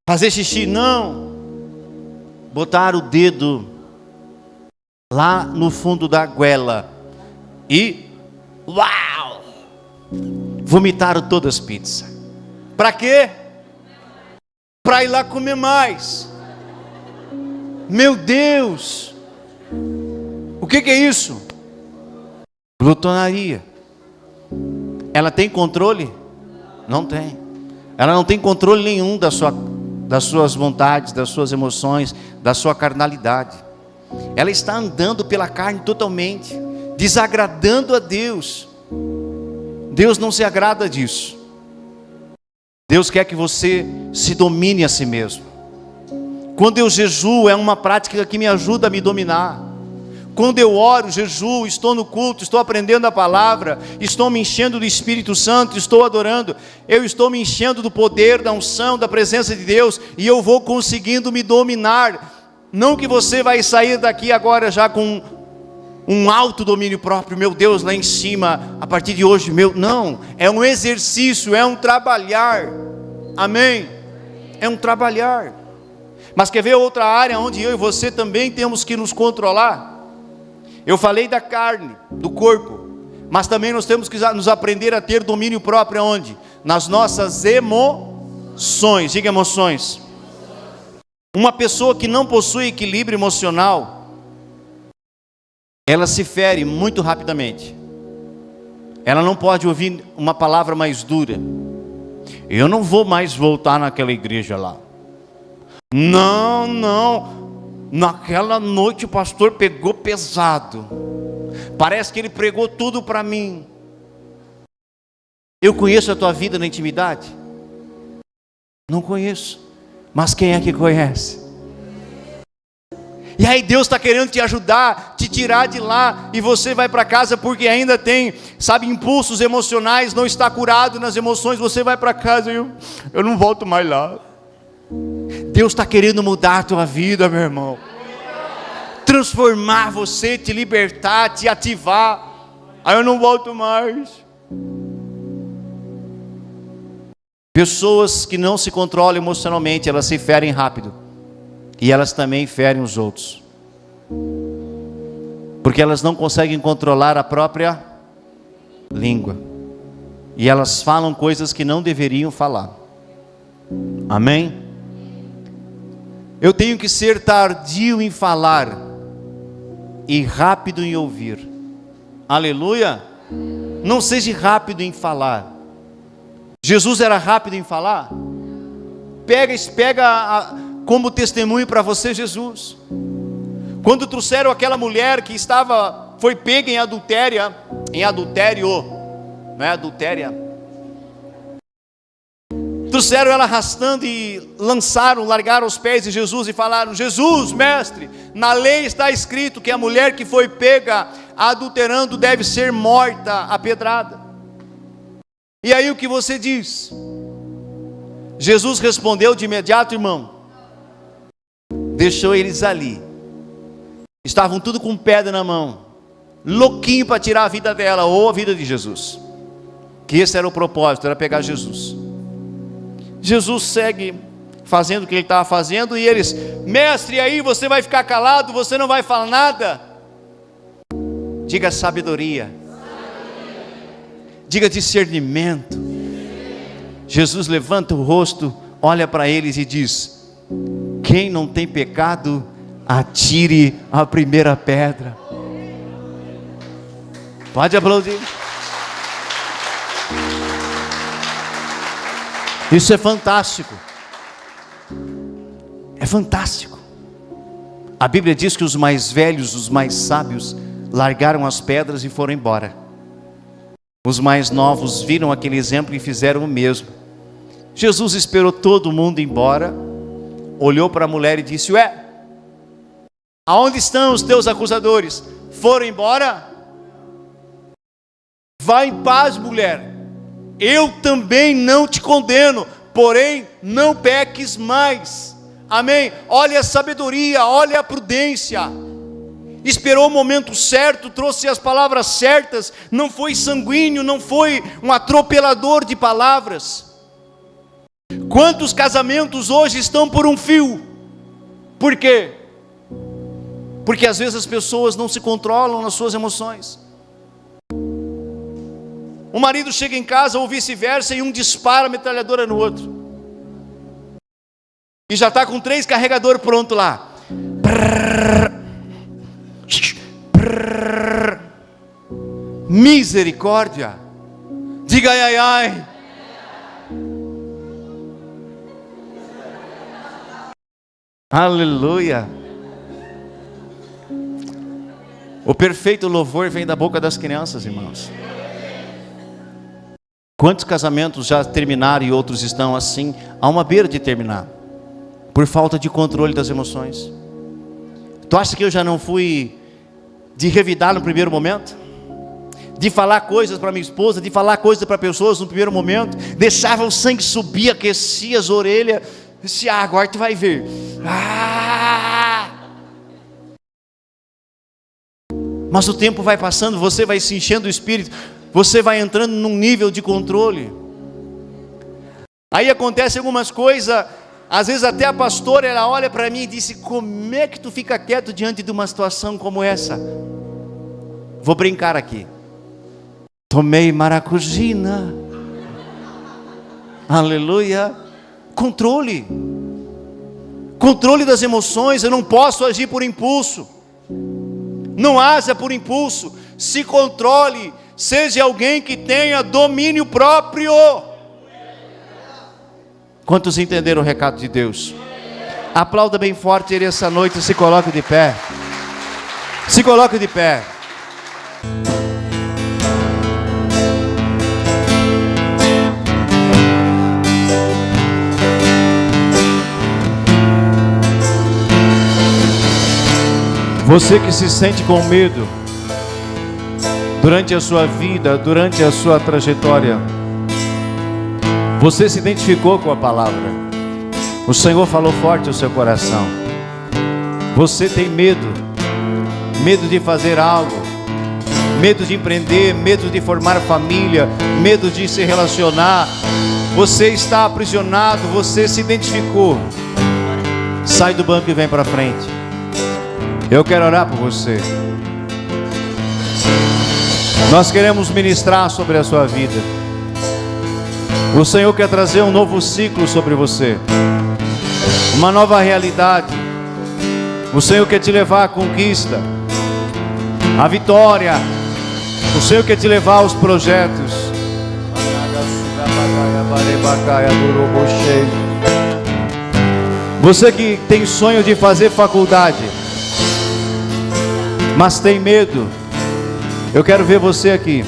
Fazer xixi, não. botaram o dedo lá no fundo da goela e, uau, vomitaram todas as pizzas. Para quê? Para ir lá comer mais. Meu Deus! O que é isso? Glutonaria. Ela tem controle? Não tem. Ela não tem controle nenhum das suas vontades, das suas emoções, da sua carnalidade. Ela está andando pela carne totalmente, desagradando a Deus. Deus não se agrada disso. Deus quer que você se domine a si mesmo. Quando eu jejuo, é uma prática que me ajuda a me dominar. Quando eu oro, jejuo, estou no culto, estou aprendendo a palavra, estou me enchendo do Espírito Santo, estou adorando, eu estou me enchendo do poder, da unção, da presença de Deus, e eu vou conseguindo me dominar. Não que você vai sair daqui agora já com um alto domínio próprio, meu Deus, lá em cima, a partir de hoje, não, é um exercício, é um trabalhar, amém? É um trabalhar. Mas quer ver outra área onde eu e você também temos que nos controlar? Eu falei da carne, do corpo, mas também nós temos que nos aprender a ter domínio próprio aonde? Nas nossas emoções. Diga emoções. Uma pessoa que não possui equilíbrio emocional, ela se fere muito rapidamente. Ela não pode ouvir uma palavra mais dura. Eu não vou mais voltar naquela igreja lá. Não. Naquela noite o pastor pegou pesado. Parece que ele pregou tudo para mim. Eu conheço a tua vida na intimidade? Não conheço. Mas quem é que conhece? E aí Deus está querendo te ajudar, te tirar de lá, e você vai para casa porque ainda tem, sabe, impulsos emocionais, não está curado nas emoções, você vai para casa e eu não volto mais lá. Deus está querendo mudar a tua vida, meu irmão. Transformar você, te libertar, te ativar. Aí eu não volto mais. Pessoas que não se controlam emocionalmente, elas se ferem rápido. E elas também ferem os outros. Porque elas não conseguem controlar a própria língua. E elas falam coisas que não deveriam falar. Amém? Eu tenho que ser tardio em falar e rápido em ouvir. Aleluia! Não seja rápido em falar. Jesus era rápido em falar? Pega como testemunho para você Jesus. Quando trouxeram aquela mulher que foi pega em adultério, não é adultéria. Trouxeram ela arrastando e largaram os pés de Jesus e falaram: Jesus, mestre, na lei está escrito que a mulher que foi pega adulterando deve ser morta a pedrada. E aí o que você diz? Jesus respondeu de imediato, irmão. Deixou eles ali. Estavam tudo com pedra na mão, louquinho para tirar a vida dela ou a vida de Jesus. Que esse era o propósito, era pegar Jesus. Jesus segue fazendo o que ele estava fazendo, e eles: mestre, aí você vai ficar calado, você não vai falar nada? Diga sabedoria. Diga discernimento. Jesus levanta o rosto, olha para eles e diz: quem não tem pecado, atire a primeira pedra. Pode aplaudir. Isso é fantástico. É fantástico. A Bíblia diz que os mais velhos, os mais sábios, largaram as pedras e foram embora. Os mais novos viram aquele exemplo e fizeram o mesmo. Jesus esperou todo mundo embora, olhou para a mulher e disse: ué, aonde estão os teus acusadores? Foram embora? Vá em paz, mulher. Eu também não te condeno, porém não peques mais. Amém? Olha a sabedoria, olha a prudência. Esperou o momento certo, trouxe as palavras certas, não foi sanguíneo, não foi um atropelador de palavras. Quantos casamentos hoje estão por um fio? Por quê? Porque às vezes as pessoas não se controlam nas suas emoções. O marido chega em casa ou vice-versa e um dispara a metralhadora no outro. E já está com 3 carregadores pronto lá. Misericórdia. Diga ai, ai, ai. Aleluia. O perfeito louvor vem da boca das crianças, irmãos. Quantos casamentos já terminaram e outros estão assim, a uma beira de terminar, por falta de controle das emoções? Tu acha que eu já não fui de revidar no primeiro momento? De falar coisas para minha esposa, de falar coisas para pessoas no primeiro momento, deixava o sangue subir, aquecia as orelhas, disse, agora tu vai ver. Mas o tempo vai passando, você vai se enchendo do Espírito, você vai entrando num nível de controle. Aí acontece algumas coisas, às vezes até a pastora, ela olha para mim e disse, como é que tu fica quieto diante de uma situação como essa? Vou brincar aqui. Tomei maracujina. Aleluia. Controle. Controle das emoções. Eu não posso agir por impulso. Não haja por impulso. Se controle. Seja alguém que tenha domínio próprio. Quantos entenderam o recado de Deus? Aplauda bem forte ele essa noite e se coloque de pé. Se coloque de pé. Você que se sente com medo durante a sua vida, durante a sua trajetória, você se identificou com a palavra. O Senhor falou forte ao seu coração. Você tem medo, medo de fazer algo, medo de empreender, medo de formar família, medo de se relacionar. Você está aprisionado, você se identificou. Sai do banco e vem para frente. Eu quero orar por você. Nós queremos ministrar sobre a sua vida. O Senhor quer trazer um novo ciclo sobre você, uma nova realidade. O Senhor quer te levar à conquista, à vitória. O Senhor quer te levar aos projetos. Você que tem sonho de fazer faculdade, mas tem medo, eu quero ver você aqui.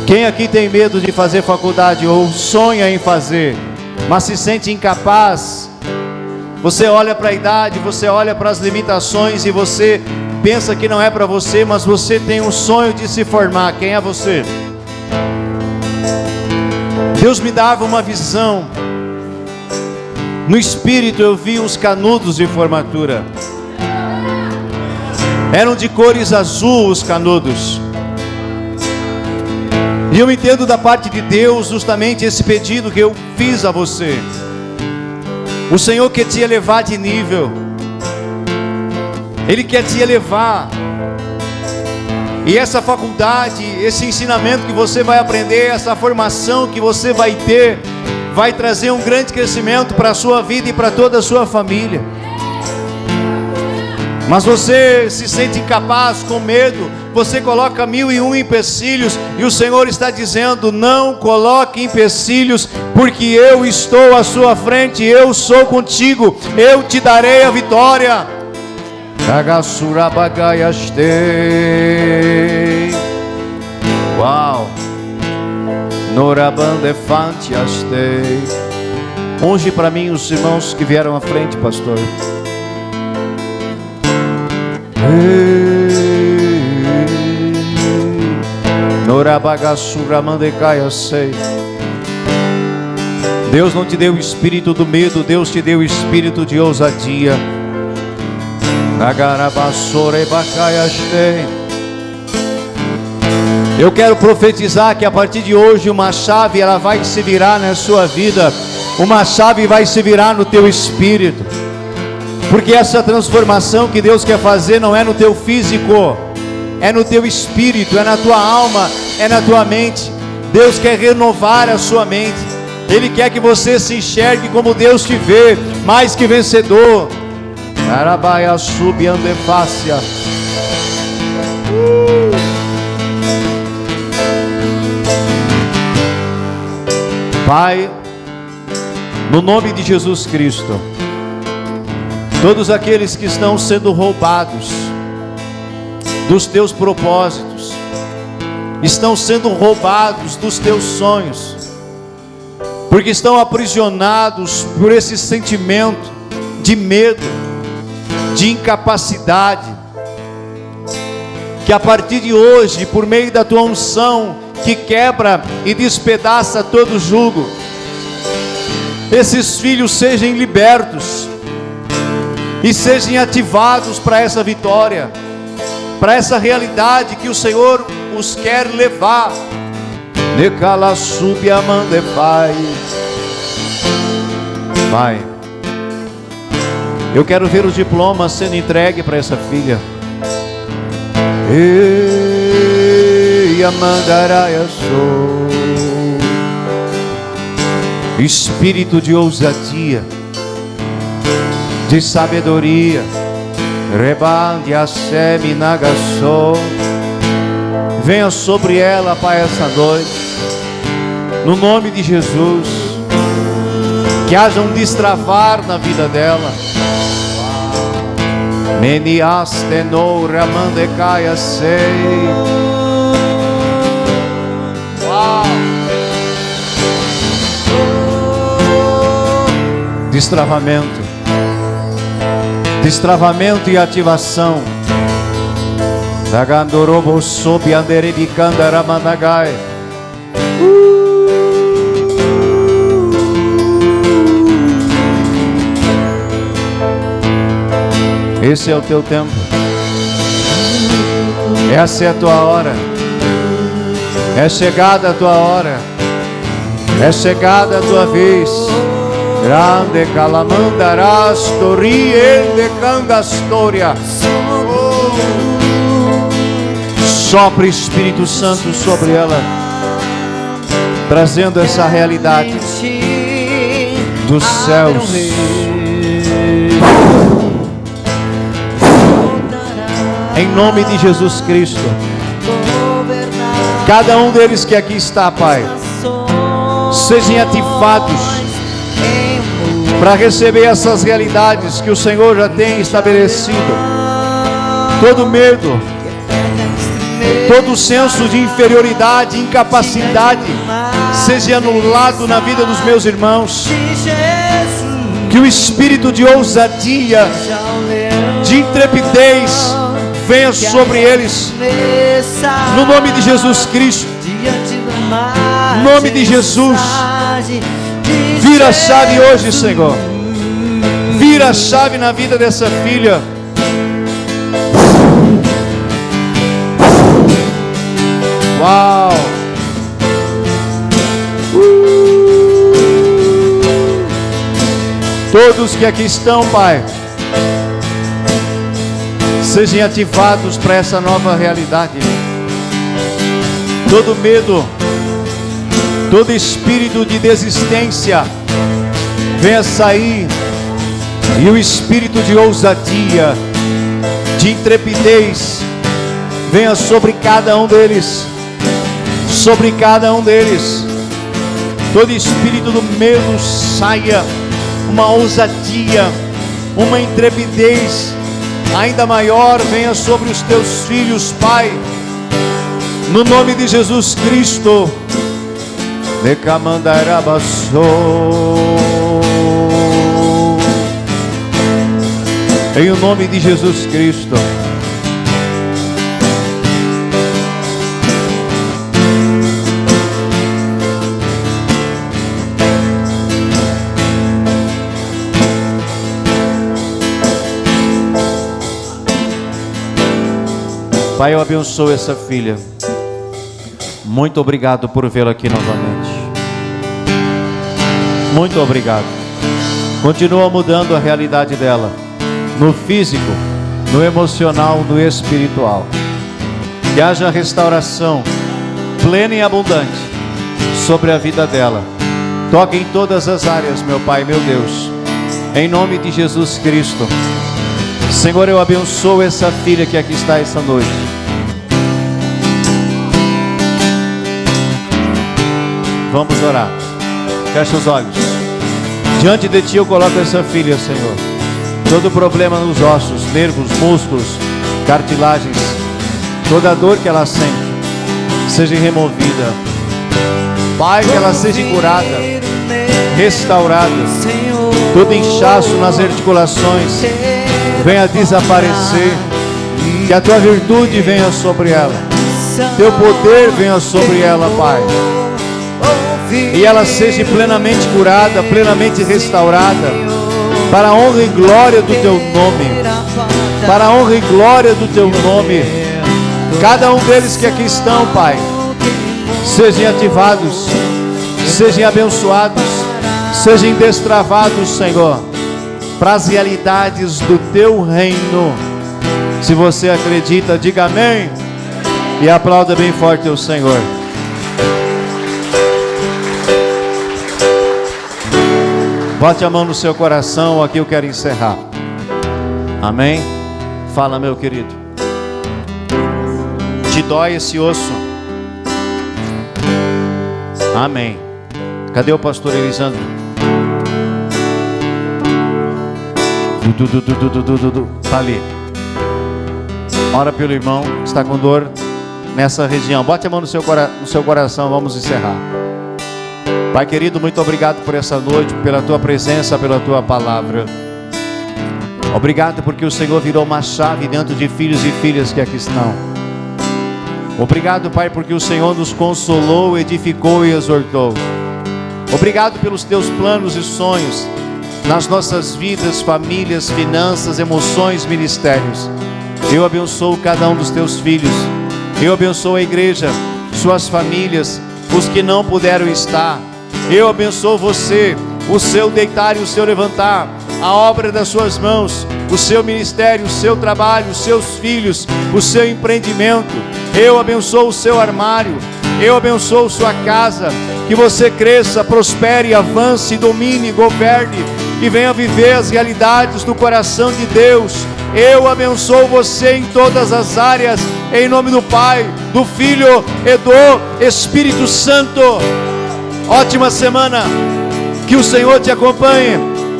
Quem aqui tem medo de fazer faculdade ou sonha em fazer, mas se sente incapaz? Você olha para a idade, você olha para as limitações e você pensa que não é para você, mas você tem um sonho de se formar. Quem é você? Deus me dava uma visão. No espírito eu vi uns canudos de formatura. Eram de cores azul os canudos. E eu entendo da parte de Deus justamente esse pedido que eu fiz a você. O Senhor quer te elevar de nível. Ele quer te elevar. E essa faculdade, esse ensinamento que você vai aprender, essa formação que você vai ter, vai trazer um grande crescimento para a sua vida e para toda a sua família. Mas você se sente incapaz, com medo, você coloca 1001 empecilhos, e o Senhor está dizendo, não coloque empecilhos, porque eu estou à sua frente, eu sou contigo, eu te darei a vitória. Uau! Norabandefantiastei. Unge para mim os irmãos que vieram à frente, pastor. Deus não te deu o espírito do medo, Deus te deu o espírito de ousadia. Eu quero profetizar que a partir de hoje uma chave ela vai se virar na sua vida, uma chave vai se virar no teu espírito. Porque essa transformação que Deus quer fazer não é no teu físico, é no teu espírito, é na tua alma, é na tua mente. Deus quer renovar a sua mente. Ele quer que você se enxergue como Deus te vê, mais que vencedor. Carabaia subiandefácia. Pai, no nome de Jesus Cristo, todos aqueles que estão sendo roubados dos teus propósitos, estão sendo roubados dos teus sonhos, porque estão aprisionados por esse sentimento de medo, de incapacidade, que a partir de hoje, por meio da tua unção, que quebra e despedaça todo jugo, esses filhos sejam libertos e sejam ativados para essa vitória, para essa realidade que o Senhor os quer levar. Necala subiamande Pai. Pai, eu quero ver o diploma sendo entregue para essa filha. Ei, amandaraia sou. Espírito de ousadia, de sabedoria, rebande a seminagaçou, venha sobre ela, Pai, essa noite, no nome de Jesus. Que haja um destravar na vida dela. Meniastenou ramandecaia sei. Destravamento e ativação. Dagandorobo sob anderebicanda ramanagai. Esse é o teu tempo. Essa é a tua hora. É chegada a tua hora. É chegada a tua vez. Grande calamandarás toriende cangastoria. Sopra Espírito Santo sobre ela, trazendo essa realidade dos céus. Em nome de Jesus Cristo, cada um deles que aqui está, Pai, sejam ativados para receber essas realidades que o Senhor já tem estabelecido. Todo medo, todo senso de inferioridade, incapacidade, seja anulado na vida dos meus irmãos. Que o espírito de ousadia, de intrepidez, venha sobre eles, no nome de Jesus Cristo, no nome de Jesus. Vira a chave hoje, Senhor. Vira a chave na vida dessa filha. Uau! Todos que aqui estão, Pai, sejam ativados para essa nova realidade. Todo medo, todo espírito de desistência venha sair, e o espírito de ousadia, de intrepidez, venha sobre cada um deles, sobre cada um deles. Todo espírito do medo saia, uma ousadia, uma intrepidez ainda maior venha sobre os teus filhos, Pai, no nome de Jesus Cristo. Em o nome de Jesus Cristo. Pai, eu abençoo essa filha. Muito obrigado por vê-la aqui novamente. Muito obrigado. Continua mudando a realidade dela. no físico, no emocional, no espiritual. Que haja restauração plena e abundante sobre a vida dela. Toque em todas as áreas, meu Pai, meu Deus, em nome de Jesus Cristo. Senhor, eu abençoo essa filha que aqui está esta noite. Vamos orar. Fecha os olhos. Diante de Ti eu coloco essa filha, Senhor. Todo problema nos ossos, nervos, músculos, cartilagens, toda dor que ela sente, seja removida. Pai, que ela seja curada, restaurada. Todo inchaço nas articulações venha desaparecer. Que a Tua virtude venha sobre ela, Teu poder venha sobre ela, Pai. E ela seja plenamente curada, plenamente restaurada, para a honra e glória do Teu nome. Para a honra e glória do Teu nome. Cada um deles que aqui estão, Pai, sejam ativados, sejam abençoados, sejam destravados, Senhor, para as realidades do Teu reino. Se você acredita, diga amém e aplauda bem forte o Senhor. Bote a mão no seu coração, aqui eu quero encerrar. Amém? Fala, meu querido. Te dói esse osso? Amém. Cadê o pastor Elisandro? Está ali. Ora pelo irmão que está com dor nessa região. Bote a mão no seu coração, vamos encerrar. Pai querido, muito obrigado por essa noite, pela Tua presença, pela Tua palavra. Obrigado porque o Senhor virou uma chave dentro de filhos e filhas que aqui estão. Obrigado, Pai, porque o Senhor nos consolou, edificou e exortou. Obrigado pelos Teus planos e sonhos nas nossas vidas, famílias, finanças, emoções, ministérios. Eu abençoo cada um dos Teus filhos. Eu abençoo a igreja, suas famílias, os que não puderam estar. Eu abençoo você, o seu deitar e o seu levantar, a obra das suas mãos, o seu ministério, o seu trabalho, os seus filhos, o seu empreendimento. Eu abençoo o seu armário, eu abençoo sua casa. Que você cresça, prospere, avance, domine, governe e venha viver as realidades do coração de Deus. Eu abençoo você em todas as áreas, em nome do Pai, do Filho e do Espírito Santo. Ótima semana, que o Senhor te acompanhe.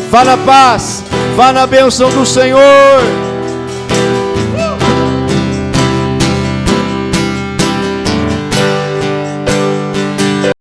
Vá na paz, vá na bênção do Senhor.